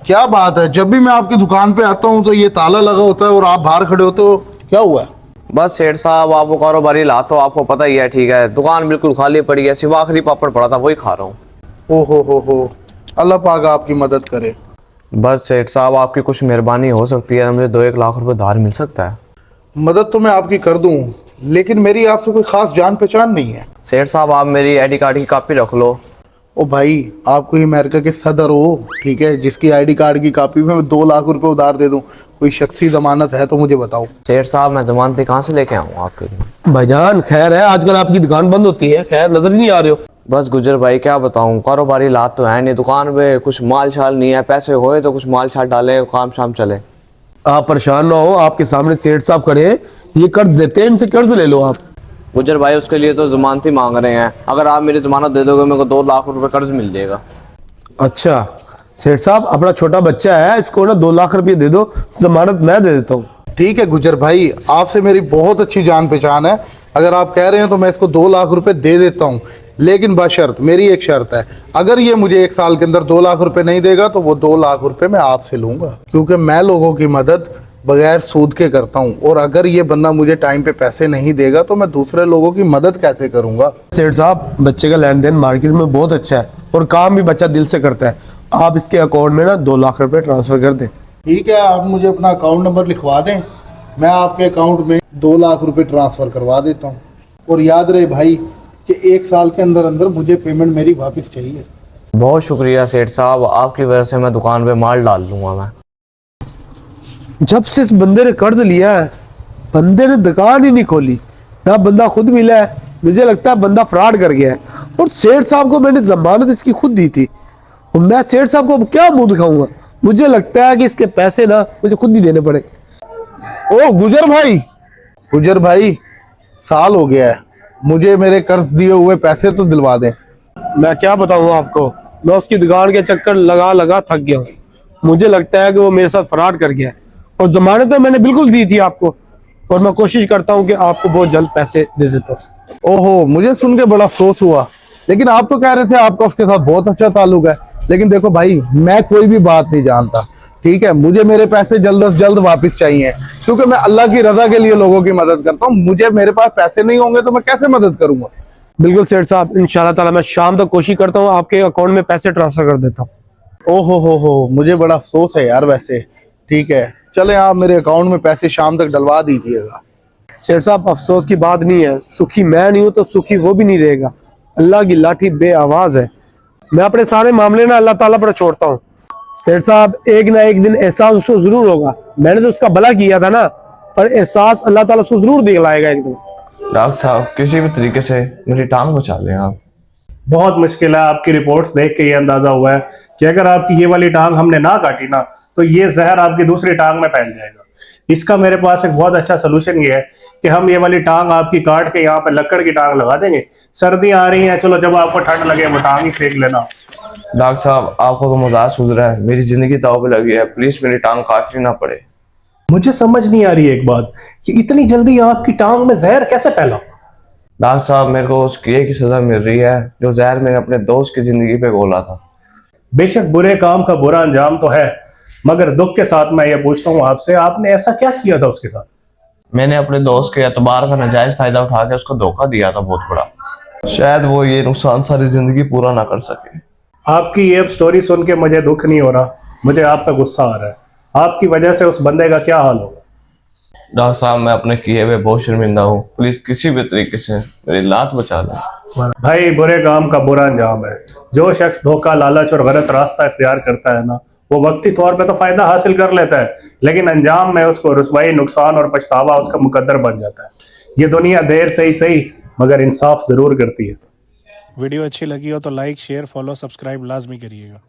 क्या बात है, जब भी मैं आपकी दुकान पे आता हूँ तो ये ताला लगा होता है और आप बाहर खड़े होते हो, क्या हुआ है? बस सेठ साहब, आपको कारोबारी ला तो आपको पता ही है, ठीक है। दुकान बिल्कुल खाली पड़ी है, सिर्फ आखिरी पापड़ पड़ा था, वही खा रहा हूँ। हो, अल्लाह पाक आपकी मदद करे। बस सेठ साहब, आपकी कुछ मेहरबानी हो सकती है, मुझे 2-1 लाख रुपए धार मिल सकता है। मदद तो मैं आपकी कर दूँ, लेकिन मेरी आपसे कोई खास जान पहचान नहीं है। सेठ साहब, आप मेरी आईडी कार्ड की कॉपी रख लो। ओ भाई, आप कोई अमेरिका के सदर हो, ठीक है, जिसकी आईडी कार्ड की कॉपी में मैं 2 लाख रुपए उधार दे दूं? कोई शख्सी जमानत है तो मुझे बताओ। सेठ साहब, मैं जमानतें कहाँ से लेके आऊँ आपके लिए? भाईजान खैर है, आजकल आपकी दुकान बंद होती है, खैर नजर ही नहीं आ रहे हो। बस गुजर भाई, क्या बताऊँ, कारोबारी लात तो है नहीं, दुकान पे कुछ माल शाल नहीं है, पैसे होए तो कुछ माल शाल डाले, काम शाम चले। आप परेशान ना हो, आपके सामने सेठ साहब खड़े हैं, ये कर्ज देते हैं, इनसे कर्ज ले लो आप। गुजर भाई, उसके लिए तो जमानती मांग रहे हैं, अगर आप मेरी जमानत दे दोगे मेरे को 2 लाख रुपए कर्ज मिल जाएगा। अच्छा सेठ साहब, अपना छोटा बच्चा है, इसको ना 2 लाख रुपये दे दो, जमानत मैं दे देता हूँ। ठीक है गुजर भाई, आपसे मेरी बहुत अच्छी जान पहचान है, अगर आप कह रहे हैं तो मैं इसको 2 लाख रुपए दे देता हूँ, लेकिन बशर्त, मेरी एक शर्त है, अगर ये मुझे 1 साल के अंदर 2 लाख रुपए नहीं देगा तो वो 2 लाख रुपए मैं आपसे लूंगा, क्योंकि मैं लोगों की मदद बगैर सूद के करता हूँ, और अगर ये बंदा मुझे टाइम पे पैसे नहीं देगा तो मैं दूसरे लोगों की मदद कैसे करूंगा? सेठ साहब, बच्चे का लेन देन मार्केट में बहुत अच्छा है और काम भी बच्चा दिल से करता है, आप इसके अकाउंट में ना 2 लाख रुपए ट्रांसफर कर दें। ठीक है, आप मुझे अपना अकाउंट नंबर लिखवा दें, मैं आपके अकाउंट में 2 लाख रुपए ट्रांसफ़र करवा देता हूँ, और याद रहे भाई कि 1 साल के अंदर अंदर मुझे पेमेंट मेरी वापस चाहिए। बहुत शुक्रिया सेठ साहब, आपकी वजह से मैं दुकान पे माल डाल दूंगा। मैं जब से इस बंदे ने कर्ज लिया है, बंदे ने दुकान ही नहीं खोली, ना बंदा खुद मिला है, मुझे लगता है बंदा फ्रॉड कर गया है। और सेठ साहब को मैंने जमानत इसकी खुद दी थी, और मैं सेठ साहब को क्या मुंह दिखाऊंगा? मुझे लगता है कि इसके पैसे ना मुझे खुद ही देने पड़े। ओ गुजर भाई, साल हो गया है, मुझे मेरे कर्ज दिए हुए पैसे तो दिलवा दें। मैं क्या बताऊं आपको, मैं उसकी दुकान के चक्कर लगा लगा थक गया हूँ। मुझे लगता है कि वो मेरे साथ फ्रॉड कर गया है, और जमानत तो मैंने बिल्कुल दी थी आपको, और मैं कोशिश करता हूँ कि आपको बहुत जल्द पैसे दे देता हूँ। ओहो, मुझे सुन के बड़ा अफसोस हुआ, लेकिन आप तो कह रहे थे आपका उसके साथ बहुत अच्छा ताल्लुक है। लेकिन देखो भाई, मैं कोई भी बात नहीं जानता, ठीक है, मुझे मेरे पैसे जल्द से जल्द वापस चाहिए, क्योंकि मैं अल्लाह की रजा के लिए लोगों की मदद करता हूँ। मुझे मेरे पास पैसे नहीं होंगे तो मैं कैसे मदद करूंगा? बिल्कुल सेठ साहब, इंशाल्लाह ताला मैं शाम तक कोशिश करता हूँ, आपके अकाउंट में पैसे ट्रांसफर कर देता हूँ। ओहो हो, मुझे बड़ा अफसोस है यार। वैसे ठीक है, चले आप मेरे अकाउंट में पैसे शाम तक डलवा दीजिएगा। सेठ साहब, अफसोस की बात नहीं है, सुखी मैं नहीं हूं तो सुखी वो भी नहीं रहेगा। अल्लाह की लाठी बे आवाज है, मैं अपने सारे मामले ना अल्लाह ताला पर छोड़ता हूँ। सेठ साहब, एक ना एक दिन एहसास उसको जरूर होगा, मैंने तो उसका भला किया था ना, पर एहसास अल्लाह ताला उसको जरूर दिलाएगा एक दिन। डॉक्टर साहब, किसी भी तरीके से मेरी टांग बचा लें आप। बहुत मुश्किल है, आपकी रिपोर्ट्स देख के ये अंदाजा हुआ है कि अगर आपकी ये वाली टांग हमने ना काटी ना तो ये जहर आपकी दूसरी टांग में फैल जाएगा। इसका मेरे पास एक बहुत अच्छा सोल्यूशन ये है कि हम ये वाली टांग आपकी काट के यहाँ पे लकड़ की टांग लगा देंगे। सर्दियां आ रही हैं, चलो जब आपको ठंड लगे वो टांग ही सेक लेना। डॉक्टर साहब, आपको तो मजाक सूझ रहा है, मेरी जिंदगी दांव पे लगी है, प्लीज मेरी टांग काटनी ना पड़े। मुझे समझ नहीं आ रही है एक बात कि इतनी जल्दी आपकी टांग में जहर कैसे फैला? डॉक्टर साहब, मेरे को उस किए की सजा मिल रही है जो जहर मैंने अपने दोस्त की जिंदगी पे घोला था। बेशक बुरे काम का बुरा अंजाम तो है, मगर दुख के साथ मैं ये पूछता हूँ आपसे, आपने ऐसा क्या किया था उसके साथ? मैंने अपने दोस्त के एतबार का नाजायज फायदा उठा के उसको धोखा दिया था बहुत बड़ा। शायद वो ये नुकसान सारी जिंदगी पूरा ना कर सके। आपकी ये स्टोरी सुन के मुझे दुख नहीं हो रहा, मुझे आप पे गुस्सा आ रहा है। आपकी वजह से उस बंदे का क्या हाल होगा? डॉक्टर साहब, मैं अपने किए हुए बहुत शर्मिंदा हूँ, प्लीज किसी भी तरीके से मेरी लात बचा लें। भाई, बुरे काम का बुरा अंजाम है। जो शख्स धोखा, लालच और गलत रास्ता इख्तियार करता है ना, वो वक्ती तौर पे तो फायदा हासिल कर लेता है, लेकिन अंजाम में उसको रुसवाई, नुकसान और पछतावा उसका मुकद्दर बन जाता है। ये दुनिया देर से ही सही मगर इंसाफ जरूर करती है। वीडियो अच्छी लगी हो तो लाइक, शेयर, फॉलो, सब्सक्राइब लाजमी करिएगा।